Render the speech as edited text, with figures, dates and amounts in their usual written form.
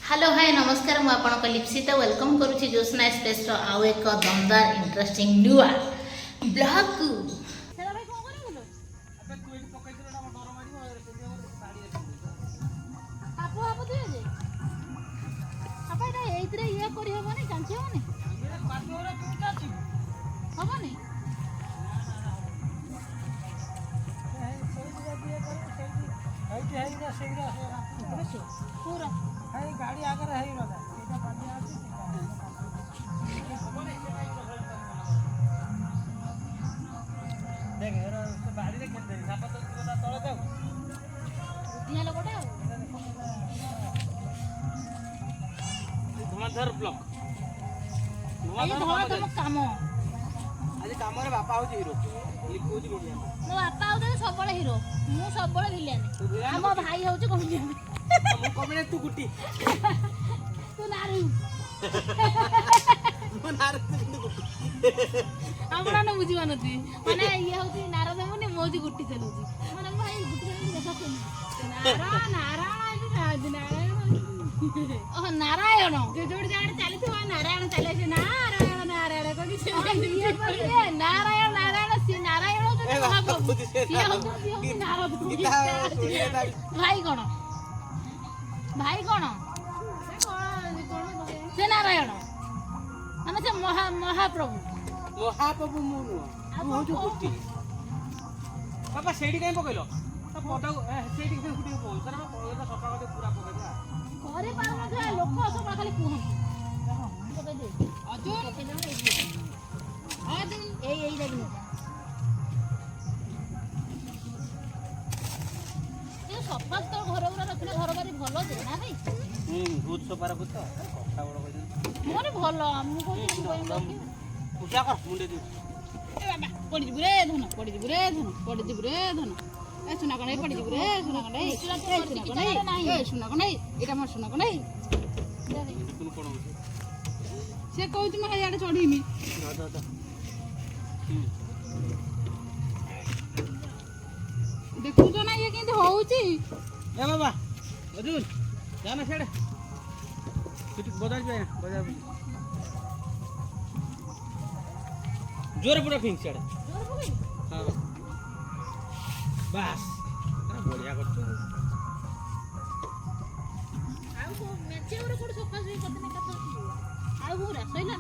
hello hi नमस्कार मु आपन लिप्सिता वेलकम करुछि जोस्ना एक्सप्रेस रो आउ एक दमदार इंटरेस्टिंग न्यू ब्लॉग को गाड़ी आगे रही धुआंधार ब्लॉक काम आज काम रे बापा होची हीरो लिखु होची मीडिया मो बापा होते सब हीरो मु सब विलेन हम भाई होचे कॉमेडियन मु कॉमेडी तू गुटी तू नारू मु नारू तू गुटी हमरा न बुझी मानती माने ये होची नारद मुनि मोजी गुटी चलुची माने भाई गुटी चलुची देखा नारायण नारायण नारायण जो जोड़ जाने चली थी नारायण चले से नारायण नारायण को किसी नारायण नारायण सी नारायण जो महाप्रभु ये हो नारद भाई कौन से नारायण माने से महाप्रभु मु हो जो गुटी बाबा सेडी काई पकइलो तो पटा सेडी के गुटी बोल सर मैं सफा कर पूरा पकइला घरे पार लोक सब खाली कहन अर्जुन यही देखिए सफा तो घर गुरा रखले घर बारी भलो दे ना भाई भूत सफार भूत कथा बड़ कहि मोरे भलो हम को पूजा कर मुंडे दे ए बाबा पड़ी जिबु रे धन ए सुना कने पड़ी जिबु रे सुना कने ए सुना कने एटा मोर सुना कने तू कोन से कहू तुम याडे चढ़ीमी देखु तो ना ये केंती होउची ए बाबा अर्जुन जाना छेड़े किट बाजार जाए बाजार जोर पूरा फिंक छेड़े हां बस अरे बढ़िया करछ आउ को मेचे और कोड सोफा से कतने कथा आउ पूरा सइला